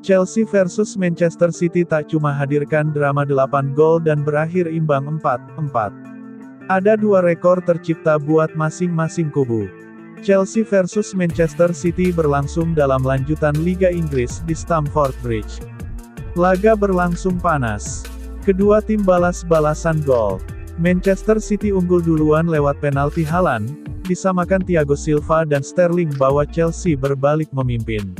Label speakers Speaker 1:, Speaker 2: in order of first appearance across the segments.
Speaker 1: Chelsea versus Manchester City tak cuma hadirkan drama 8 gol dan berakhir imbang 4-4. Ada 2 rekor tercipta buat masing-masing kubu. Chelsea versus Manchester City berlangsung dalam lanjutan Liga Inggris di Stamford Bridge. Laga berlangsung panas. Kedua tim balas-balasan gol. Manchester City unggul duluan lewat penalti Haaland, disamakan Thiago Silva dan Sterling bawa Chelsea berbalik memimpin.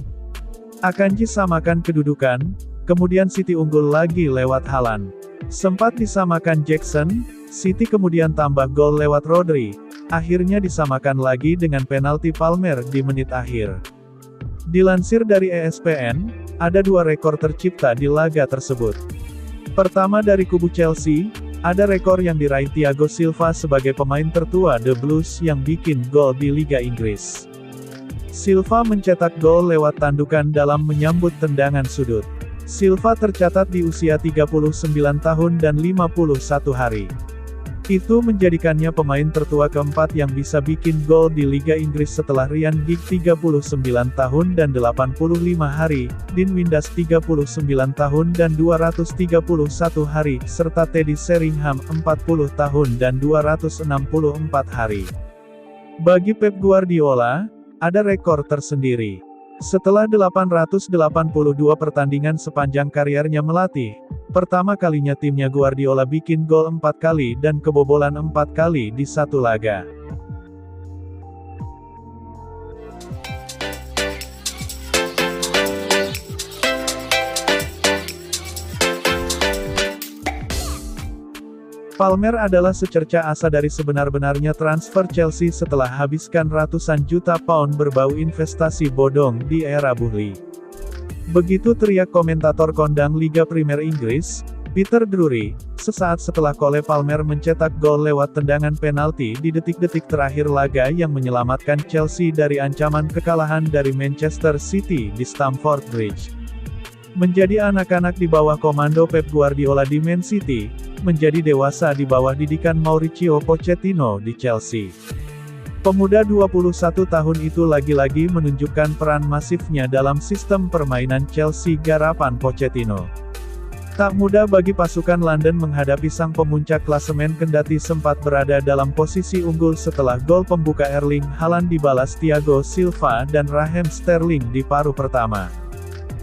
Speaker 1: Akanji samakan kedudukan, kemudian City unggul lagi lewat Haaland. Sempat disamakan Jackson, City kemudian tambah gol lewat Rodri, akhirnya disamakan lagi dengan penalti Palmer di menit akhir. Dilansir dari ESPN, ada 2 rekor tercipta di laga tersebut. Pertama dari kubu Chelsea, ada rekor yang diraih Thiago Silva sebagai pemain tertua The Blues yang bikin gol di Liga Inggris. Silva mencetak gol lewat tandukan dalam menyambut tendangan sudut. Silva tercatat di usia 39 tahun dan 51 hari. Itu menjadikannya pemain tertua keempat yang bisa bikin gol di Liga Inggris setelah Ryan Giggs 39 tahun dan 85 hari, Dean Windass 39 tahun dan 231 hari, serta Teddy Sheringham 40 tahun dan 264 hari. Bagi Pep Guardiola, ada rekor tersendiri. Setelah 882 pertandingan sepanjang kariernya melatih, pertama kalinya timnya Guardiola bikin gol 4 kali dan kebobolan 4 kali di satu laga. Palmer adalah secerca asa dari sebenar-benarnya transfer Chelsea setelah habiskan ratusan juta pound berbau investasi bodong di era Buhli. Begitu teriak komentator kondang Liga Premier Inggris, Peter Drury, sesaat setelah Cole Palmer mencetak gol lewat tendangan penalti di detik-detik terakhir laga yang menyelamatkan Chelsea dari ancaman kekalahan dari Manchester City di Stamford Bridge. Menjadi anak-anak di bawah komando Pep Guardiola di Man City, menjadi dewasa di bawah didikan Mauricio Pochettino di Chelsea. Pemuda 21 tahun itu lagi-lagi menunjukkan peran masifnya dalam sistem permainan Chelsea garapan Pochettino. Tak mudah bagi pasukan London menghadapi sang pemuncak klasemen kendati sempat berada dalam posisi unggul setelah gol pembuka Erling Haaland dibalas Thiago Silva dan Raheem Sterling di paruh pertama.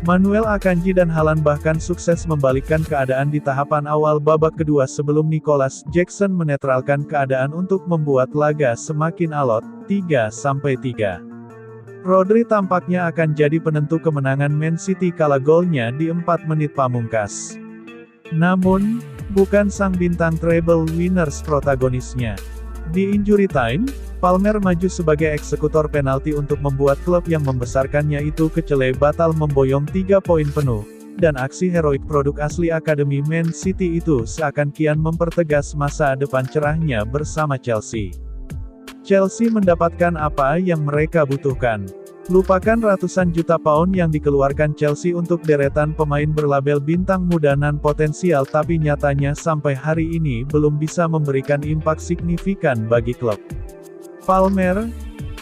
Speaker 1: Manuel Akanji dan Haaland bahkan sukses membalikkan keadaan di tahapan awal babak kedua sebelum Nicholas Jackson menetralkan keadaan untuk membuat laga semakin alot, 3-3. Rodri tampaknya akan jadi penentu kemenangan Man City kala golnya di 4 menit pamungkas. Namun, bukan sang bintang treble winners protagonisnya. Di injury time, Palmer maju sebagai eksekutor penalti untuk membuat klub yang membesarkannya itu kecele batal memboyong 3 poin penuh, dan aksi heroik produk asli Akademi Man City itu seakan kian mempertegas masa depan cerahnya bersama Chelsea. Chelsea mendapatkan apa yang mereka butuhkan. Lupakan ratusan juta pound yang dikeluarkan Chelsea untuk deretan pemain berlabel bintang muda nan potensial tapi nyatanya sampai hari ini belum bisa memberikan impak signifikan bagi klub. Palmer,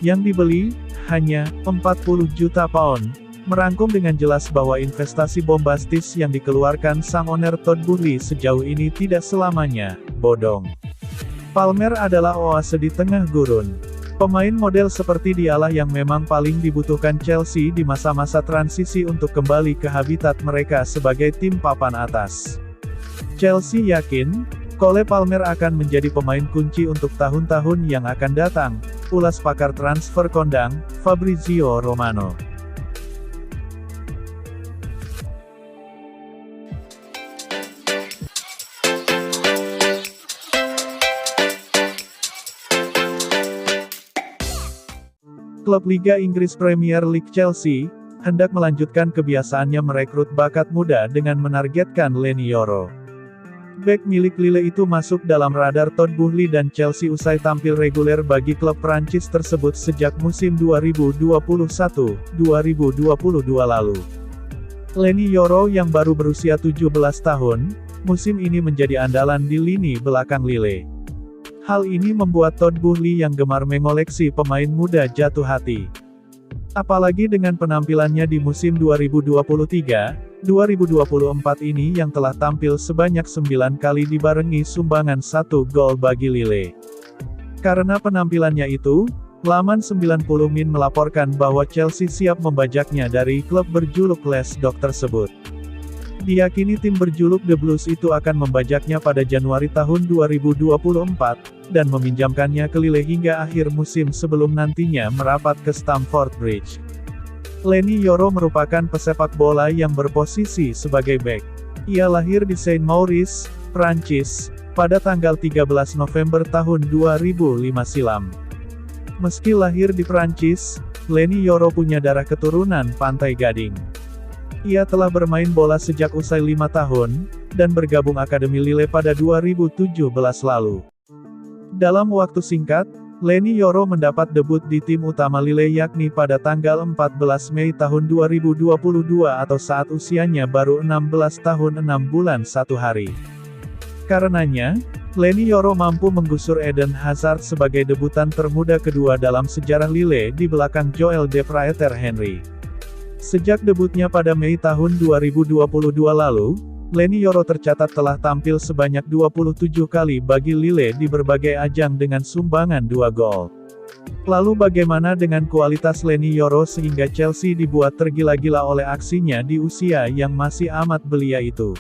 Speaker 1: yang dibeli, hanya, 40 juta pound, merangkum dengan jelas bahwa investasi bombastis yang dikeluarkan sang owner Todd Boehly sejauh ini tidak selamanya bodong. Palmer adalah oase di tengah gurun. Pemain model seperti dialah yang memang paling dibutuhkan Chelsea di masa-masa transisi untuk kembali ke habitat mereka sebagai tim papan atas. Chelsea yakin, Cole Palmer akan menjadi pemain kunci untuk tahun-tahun yang akan datang, ulas pakar transfer kondang, Fabrizio Romano. Klub Liga Inggris Premier League Chelsea, hendak melanjutkan kebiasaannya merekrut bakat muda dengan menargetkan Leny Yoro. Bek milik Lille itu masuk dalam radar Todd Boehly dan Chelsea usai tampil reguler bagi klub Prancis tersebut sejak musim 2021-2022 lalu. Leny Yoro yang baru berusia 17 tahun, musim ini menjadi andalan di lini belakang Lille. Hal ini membuat Todd Boehly yang gemar mengoleksi pemain muda jatuh hati. Apalagi dengan penampilannya di musim 2023-2024 ini yang telah tampil sebanyak 9 kali dibarengi sumbangan 1 gol bagi Lille. Karena penampilannya itu, laman 90 Min melaporkan bahwa Chelsea siap membajaknya dari klub berjuluk Les Dogs tersebut. Diyakini tim berjuluk The Blues itu akan membajaknya pada Januari tahun 2024, dan meminjamkannya ke Lille hingga akhir musim sebelum nantinya merapat ke Stamford Bridge. Leny Yoro merupakan pesepak bola yang berposisi sebagai bek. Ia lahir di Saint-Maurice, Prancis, pada tanggal 13 November tahun 2005 silam. Meski lahir di Prancis, Leny Yoro punya darah keturunan Pantai Gading. Ia telah bermain bola sejak usai 5 tahun, dan bergabung Akademi Lille pada 2017 lalu. Dalam waktu singkat, Leny Yoro mendapat debut di tim utama Lille yakni pada tanggal 14 Mei tahun 2022 atau saat usianya baru 16 tahun 6 bulan 1 hari. Karenanya, Leny Yoro mampu menggusur Eden Hazard sebagai debutan termuda kedua dalam sejarah Lille di belakang Joël de Prater-Henry. Sejak debutnya pada Mei tahun 2022 lalu, Leny Yoro tercatat telah tampil sebanyak 27 kali bagi Lille di berbagai ajang dengan sumbangan 2 gol. Lalu bagaimana dengan kualitas Leny Yoro sehingga Chelsea dibuat tergila-gila oleh aksinya di usia yang masih amat belia itu?